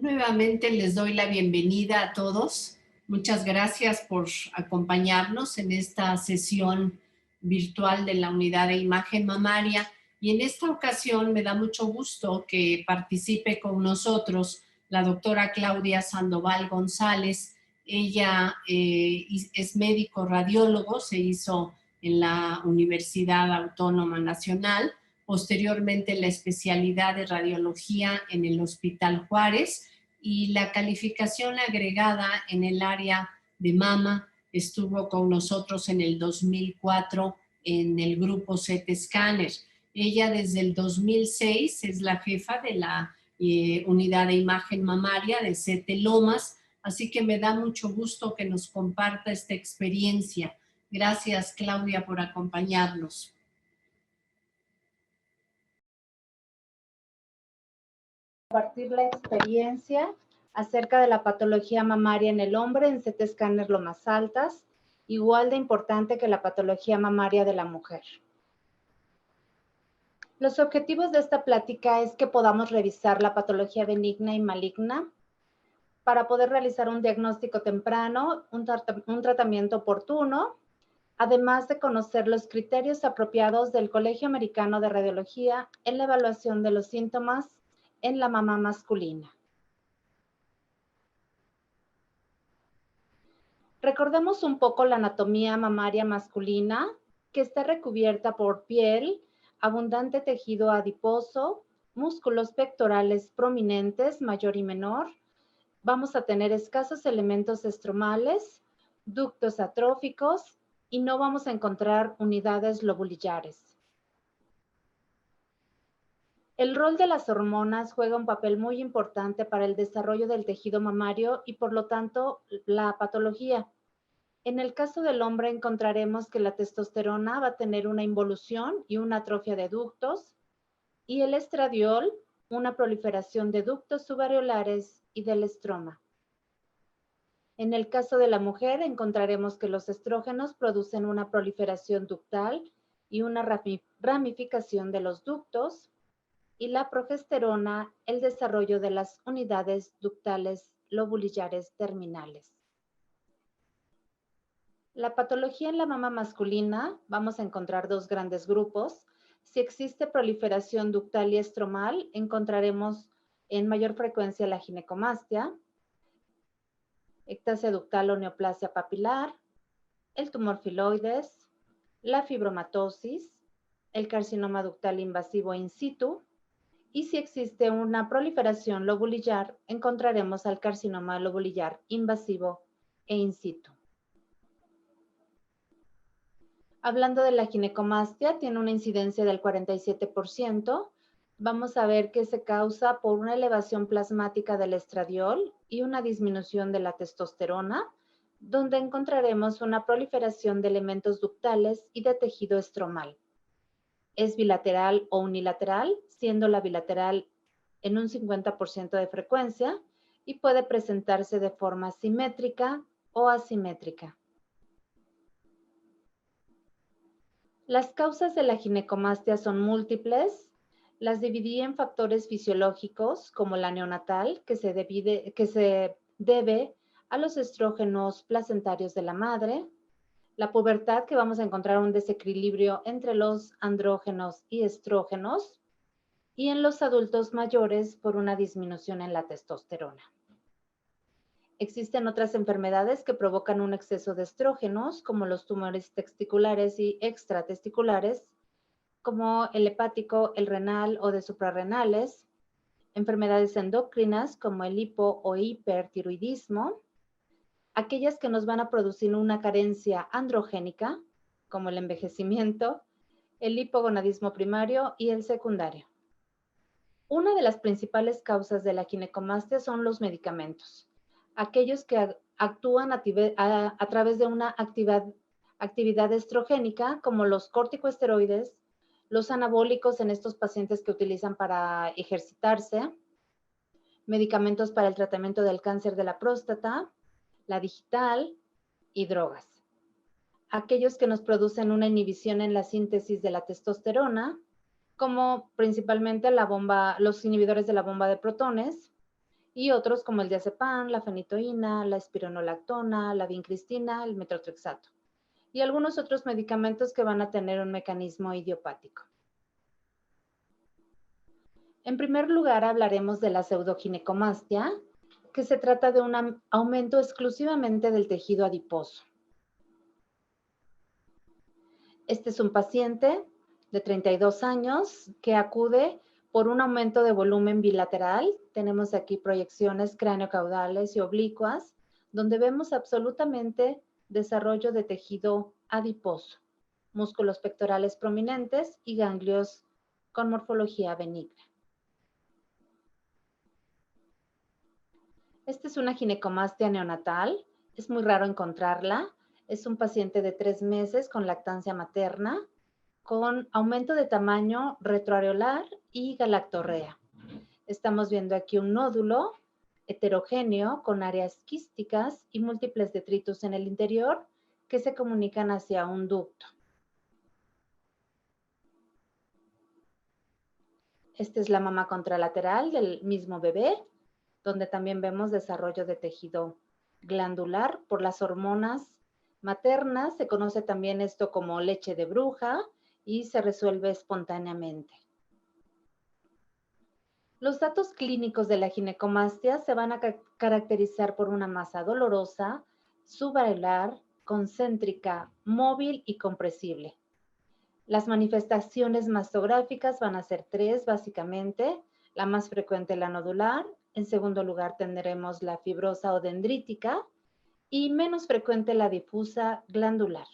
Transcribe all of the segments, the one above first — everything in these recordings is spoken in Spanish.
Nuevamente les doy la bienvenida a todos. Muchas gracias por acompañarnos en esta sesión virtual de la unidad de imagen mamaria. Y en esta ocasión me da mucho gusto que participe con nosotros la doctora Claudia Sandoval González. Ella es médico radiólogo, se hizo en la Universidad Autónoma Nacional, posteriormente la especialidad de radiología en el Hospital Juárez y la calificación agregada en el área de mama estuvo con nosotros en el 2004 en el grupo CT Scanner. Ella desde el 2006 es la jefa de la unidad de imagen mamaria de CT Lomas, así que me da mucho gusto que nos comparta esta experiencia. Gracias, Claudia, por acompañarnos. Compartir la experiencia acerca de la patología mamaria en el hombre en CT Scanner Lomas Altas, igual de importante que la patología mamaria de la mujer. Los objetivos de esta plática es que podamos revisar la patología benigna y maligna para poder realizar un diagnóstico temprano, un tratamiento oportuno, además de conocer los criterios apropiados del Colegio Americano de Radiología en la evaluación de los síntomas en la mama masculina. Recordemos un poco la anatomía mamaria masculina, que está recubierta por piel, abundante tejido adiposo, músculos pectorales prominentes, mayor y menor. Vamos a tener escasos elementos estromales, ductos atróficos y no vamos a encontrar unidades lobulillares. El rol de las hormonas juega un papel muy importante para el desarrollo del tejido mamario y por lo tanto la patología. En el caso del hombre encontraremos que la testosterona va a tener una involución y una atrofia de ductos y el estradiol una proliferación de ductos subareolares y del estroma. En el caso de la mujer encontraremos que los estrógenos producen una proliferación ductal y una ramificación de los ductos, y la progesterona, el desarrollo de las unidades ductales lobulillares terminales. La patología en la mama masculina, vamos a encontrar dos grandes grupos. Si existe proliferación ductal y estromal, encontraremos en mayor frecuencia la ginecomastia, ectasia ductal o neoplasia papilar, el tumor filoides, la fibromatosis, el carcinoma ductal invasivo in situ, y si existe una proliferación lobulillar, encontraremos al carcinoma lobulillar invasivo e in situ. Hablando de la ginecomastia, tiene una incidencia del 47%. Vamos a ver que se causa por una elevación plasmática del estradiol y una disminución de la testosterona, donde encontraremos una proliferación de elementos ductales y de tejido estromal. Es bilateral o unilateral, siendo la bilateral en un 50% de frecuencia y puede presentarse de forma simétrica o asimétrica. Las causas de la ginecomastia son múltiples. Las dividí en factores fisiológicos como la neonatal, que se debe a los estrógenos placentarios de la madre, la pubertad, que vamos a encontrar un desequilibrio entre los andrógenos y estrógenos, y en los adultos mayores por una disminución en la testosterona. Existen otras enfermedades que provocan un exceso de estrógenos, como los tumores testiculares y extratesticulares, como el hepático, el renal o de suprarrenales, enfermedades endocrinas como el hipo o hipertiroidismo, aquellas que nos van a producir una carencia androgénica, como el envejecimiento, el hipogonadismo primario y el secundario. Una de las principales causas de la ginecomastia son los medicamentos, aquellos que actúan a través de una actividad estrogénica, como los corticosteroides, los anabólicos en estos pacientes que utilizan para ejercitarse, medicamentos para el tratamiento del cáncer de la próstata, la digital y drogas. Aquellos que nos producen una inhibición en la síntesis de la testosterona, como principalmente los inhibidores de la bomba de protones, y otros como el diazepam, la fenitoína, la espironolactona, la vincristina, el metotrexato y algunos otros medicamentos que van a tener un mecanismo idiopático. En primer lugar, hablaremos de la pseudoginecomastia, que se trata de un aumento exclusivamente del tejido adiposo. Este es un paciente de 32 años que acude por un aumento de volumen bilateral. Tenemos aquí proyecciones craneocaudales y oblicuas, donde vemos absolutamente desarrollo de tejido adiposo, músculos pectorales prominentes y ganglios con morfología benigna. Esta es una ginecomastia neonatal, es muy raro encontrarla. Es un paciente de 3 meses con lactancia materna, con aumento de tamaño retroareolar y galactorrea. Estamos viendo aquí un nódulo heterogéneo con áreas quísticas y múltiples detritus en el interior que se comunican hacia un ducto. Esta es la mama contralateral del mismo bebé, donde también vemos desarrollo de tejido glandular por las hormonas maternas. Se conoce también esto como leche de bruja y se resuelve espontáneamente. Los datos clínicos de la ginecomastia se van a caracterizar por una masa dolorosa, subareolar, concéntrica, móvil y compresible. Las manifestaciones mastográficas van a ser 3 básicamente. La más frecuente, la nodular. En segundo lugar, tendremos la fibrosa o dendrítica y menos frecuente la difusa glandular.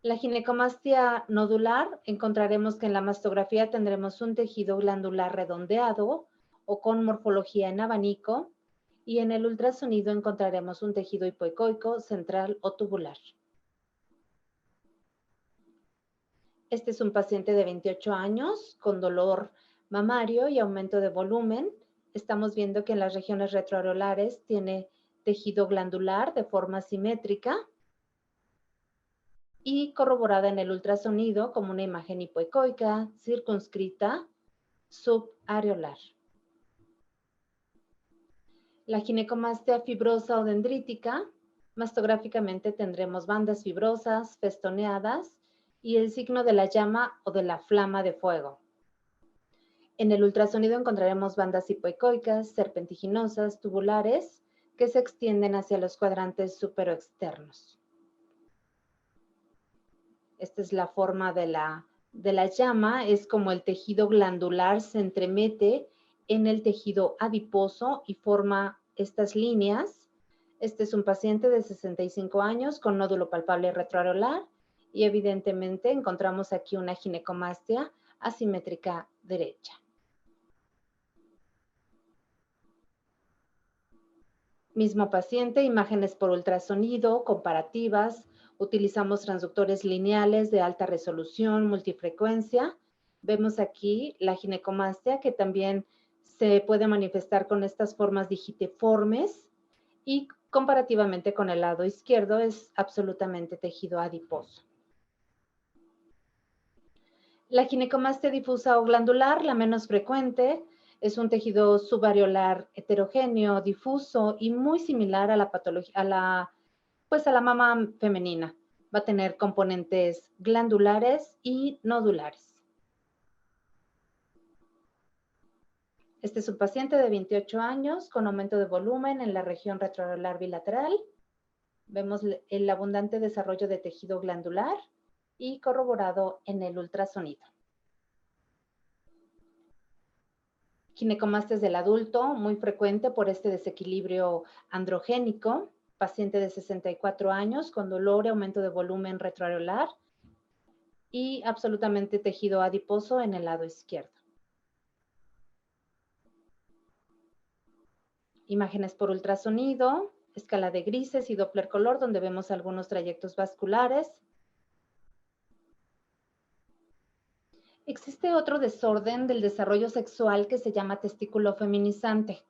La ginecomastia nodular, encontraremos que en la mastografía tendremos un tejido glandular redondeado o con morfología en abanico, y en el ultrasonido encontraremos un tejido hipoecoico, central o tubular. Este es un paciente de 28 años con dolor mamario y aumento de volumen. Estamos viendo que en las regiones retroareolares tiene tejido glandular de forma simétrica y corroborada en el ultrasonido como una imagen hipoecoica, circunscrita, subareolar. La ginecomastia fibrosa o dendrítica, mastográficamente tendremos bandas fibrosas, festoneadas y el signo de la llama o de la flama de fuego. En el ultrasonido encontraremos bandas hipoecoicas, serpentiginosas, tubulares, que se extienden hacia los cuadrantes superoexternos. Esta es la forma de la llama, es como el tejido glandular se entremete en el tejido adiposo y forma estas líneas. Este es un paciente de 65 años con nódulo palpable retroareolar y evidentemente encontramos aquí una ginecomastia asimétrica derecha. Mismo paciente, imágenes por ultrasonido, comparativas. Utilizamos transductores lineales de alta resolución, multifrecuencia. Vemos aquí la ginecomastia que también se puede manifestar con estas formas digitiformes y comparativamente con el lado izquierdo es absolutamente tejido adiposo. La ginecomastia difusa o glandular, la menos frecuente, es un tejido subareolar heterogéneo, difuso y muy similar a la patología, a la mama femenina. Va a tener componentes glandulares y nodulares. Este es un paciente de 28 años con aumento de volumen en la región retroareolar bilateral. Vemos el abundante desarrollo de tejido glandular y corroborado en el ultrasonido. Ginecomastia del adulto, muy frecuente por este desequilibrio androgénico. Paciente de 64 años con dolor y aumento de volumen retroareolar y absolutamente tejido adiposo en el lado izquierdo. Imágenes por ultrasonido, escala de grises y Doppler color, donde vemos algunos trayectos vasculares. Existe otro desorden del desarrollo sexual que se llama testículo feminizante.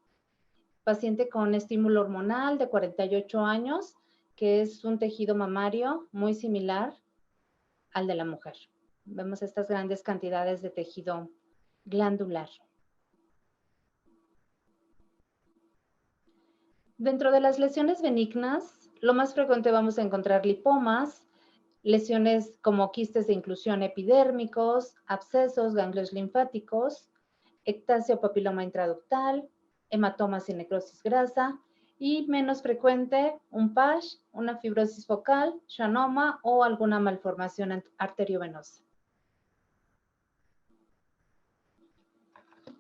Paciente con estímulo hormonal de 48 años, que es un tejido mamario muy similar al de la mujer. Vemos estas grandes cantidades de tejido glandular. Dentro de las lesiones benignas, lo más frecuente vamos a encontrar lipomas, lesiones como quistes de inclusión epidérmicos, abscesos, ganglios linfáticos, ectasia o papiloma intraductal, hematomas y necrosis grasa, y menos frecuente, un PASH, una fibrosis focal, schwannoma o alguna malformación arteriovenosa.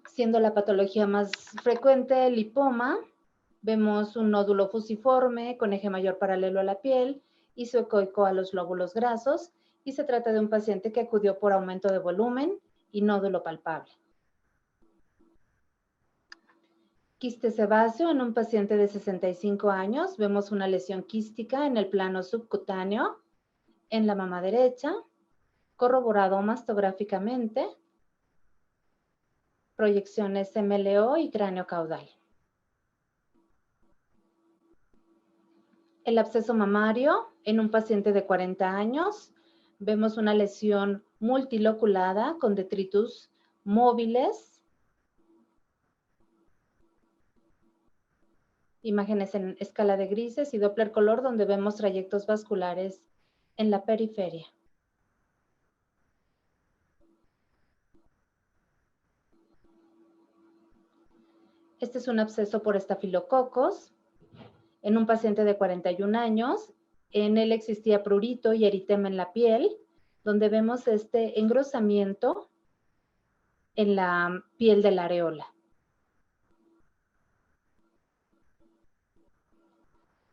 Siendo la patología más frecuente el lipoma, vemos un nódulo fusiforme con eje mayor paralelo a la piel, isoecoico a los lóbulos grasos, y se trata de un paciente que acudió por aumento de volumen y nódulo palpable. Quiste sebáceo en un paciente de 65 años. Vemos una lesión quística en el plano subcutáneo, en la mama derecha, corroborado mastográficamente, proyecciones MLO y cráneo caudal. El absceso mamario en un paciente de 40 años. Vemos una lesión multiloculada con detritus móviles. Imágenes en escala de grises y Doppler color donde vemos trayectos vasculares en la periferia. Este es un absceso por estafilococos en un paciente de 41 años. En él existía prurito y eritema en la piel, donde vemos este engrosamiento en la piel de la areola.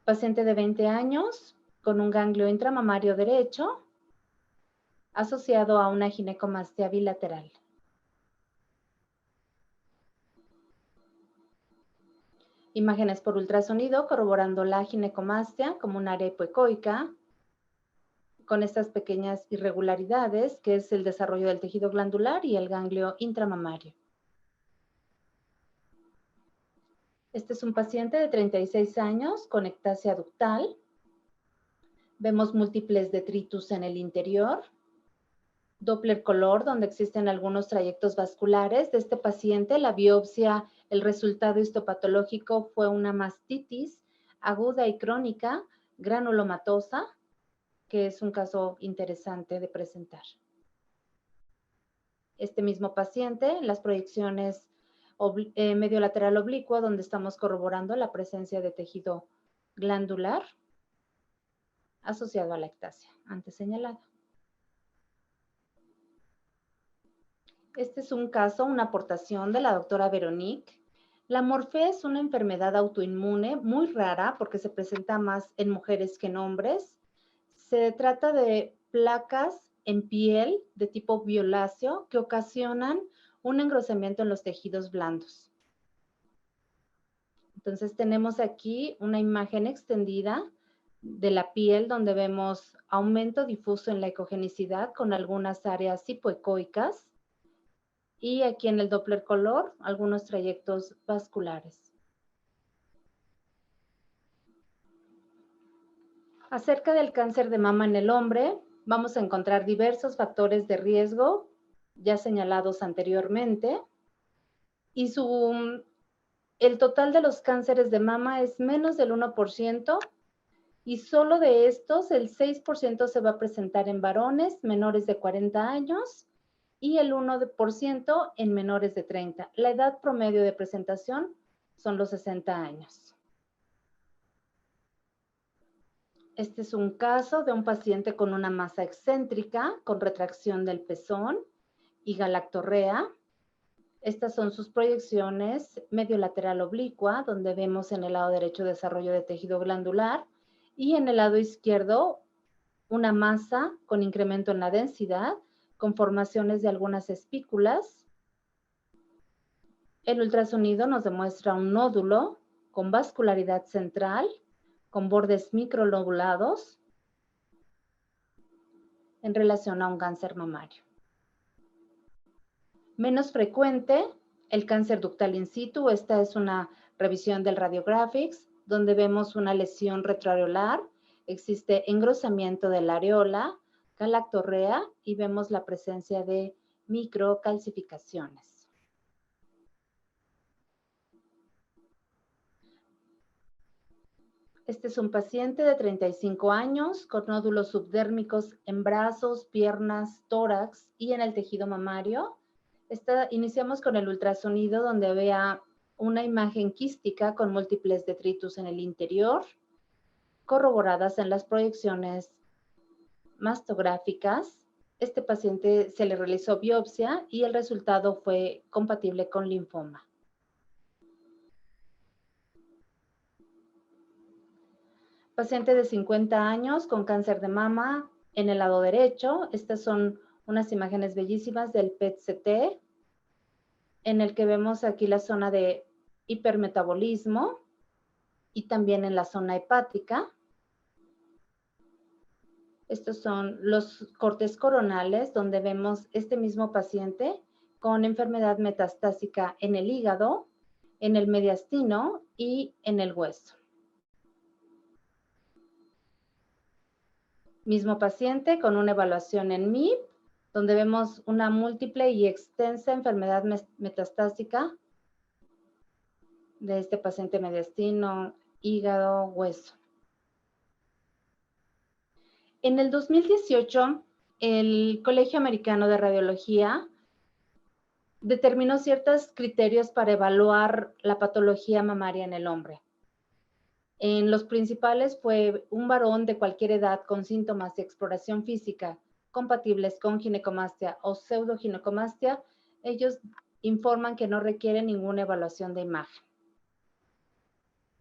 Paciente de 20 años con un ganglio intramamario derecho asociado a una ginecomastia bilateral. Imágenes por ultrasonido corroborando la ginecomastia como un área hipoecoica con estas pequeñas irregularidades que es el desarrollo del tejido glandular y el ganglio intramamario. Este es un paciente de 36 años con ectasia ductal. Vemos múltiples detritus en el interior. Doppler color, donde existen algunos trayectos vasculares de este paciente. La biopsia, el resultado histopatológico fue una mastitis aguda y crónica granulomatosa, que es un caso interesante de presentar. Este mismo paciente, las proyecciones medio lateral oblicuo, donde estamos corroborando la presencia de tejido glandular asociado a la ectasia, antes señalado. Este es un caso, una aportación de la doctora Veronique. La morfea es una enfermedad autoinmune muy rara porque se presenta más en mujeres que en hombres. Se trata de placas en piel de tipo violáceo que ocasionan un engrosamiento en los tejidos blandos. Entonces tenemos aquí una imagen extendida de la piel donde vemos aumento difuso en la ecogenicidad con algunas áreas hipoecoicas. Y aquí en el Doppler color, algunos trayectos vasculares. Acerca del cáncer de mama en el hombre, vamos a encontrar diversos factores de riesgo, ya señalados anteriormente, y el total de los cánceres de mama es menos del 1%, y solo de estos, el 6% se va a presentar en varones menores de 40 años, y el 1% en menores de 30. La edad promedio de presentación son los 60 años. Este es un caso de un paciente con una masa excéntrica, con retracción del pezón y galactorrea. Estas son sus proyecciones medio lateral oblicua, donde vemos en el lado derecho desarrollo de tejido glandular y en el lado izquierdo una masa con incremento en la densidad, con formaciones de algunas espículas. El ultrasonido nos demuestra un nódulo con vascularidad central, con bordes microlobulados en relación a un cáncer mamario. Menos frecuente, el cáncer ductal in situ. Esta es una revisión del Radiographics, donde vemos una lesión retroareolar, existe engrosamiento de la areola, galactorrea y vemos la presencia de microcalcificaciones. Este es un paciente de 35 años con nódulos subdérmicos en brazos, piernas, tórax y en el tejido mamario. Iniciamos con el ultrasonido donde vea una imagen quística con múltiples detritus en el interior, corroboradas en las proyecciones mastográficas. Este paciente se le realizó biopsia y el resultado fue compatible con linfoma. Paciente de 50 años con cáncer de mama en el lado derecho. Estas son unas imágenes bellísimas del PET-CT, en el que vemos aquí la zona de hipermetabolismo y también en la zona hepática. Estos son los cortes coronales, donde vemos este mismo paciente con enfermedad metastásica en el hígado, en el mediastino y en el hueso. Mismo paciente con una evaluación en MIP, donde vemos una múltiple y extensa enfermedad metastásica de este paciente mediastino, hígado, hueso. En el 2018, el Colegio Americano de Radiología determinó ciertos criterios para evaluar la patología mamaria en el hombre. En los principales fue un varón de cualquier edad con síntomas de exploración física compatibles con ginecomastia o pseudoginecomastia. Ellos informan que no requieren ninguna evaluación de imagen.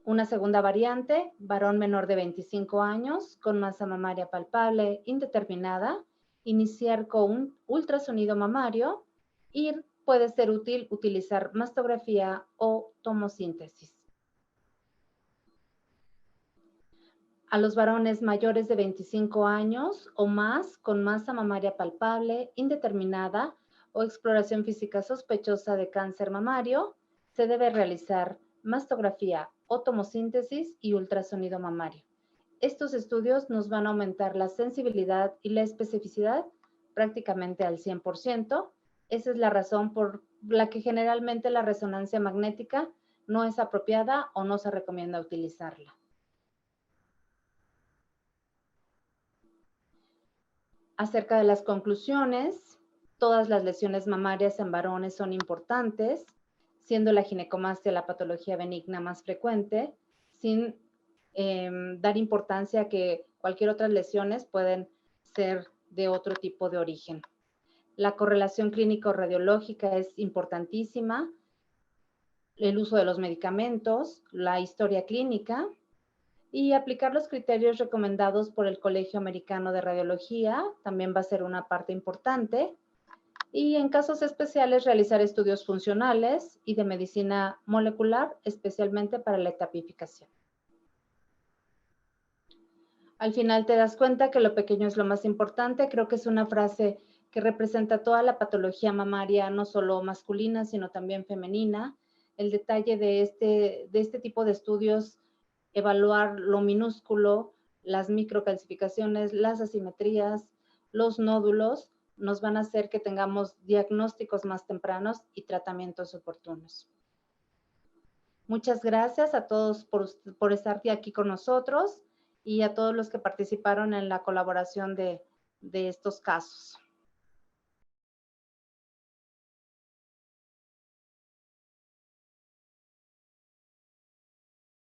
Una segunda variante, varón menor de 25 años con masa mamaria palpable indeterminada, iniciar con un ultrasonido mamario y puede ser útil utilizar mastografía o tomosíntesis. A los varones mayores de 25 años o más con masa mamaria palpable indeterminada o exploración física sospechosa de cáncer mamario, se debe realizar mastografía o tomosíntesis y ultrasonido mamario. Estos estudios nos van a aumentar la sensibilidad y la especificidad prácticamente al 100%. Esa es la razón por la que generalmente la resonancia magnética no es apropiada o no se recomienda utilizarla. Acerca de las conclusiones, todas las lesiones mamarias en varones son importantes, siendo la ginecomastia la patología benigna más frecuente, sin dar importancia a que cualquier otra lesiones pueden ser de otro tipo de origen. La correlación clínico-radiológica es importantísima, el uso de los medicamentos, la historia clínica, y aplicar los criterios recomendados por el Colegio Americano de Radiología también va a ser una parte importante. Y en casos especiales, realizar estudios funcionales y de medicina molecular, especialmente para la etapificación. Al final te das cuenta que lo pequeño es lo más importante. Creo que es una frase que representa toda la patología mamaria, no solo masculina, sino también femenina. El detalle de este tipo de estudios, evaluar lo minúsculo, las microcalcificaciones, las asimetrías, los nódulos, nos van a hacer que tengamos diagnósticos más tempranos y tratamientos oportunos. Muchas gracias a todos por estar aquí con nosotros y a todos los que participaron en la colaboración de estos casos.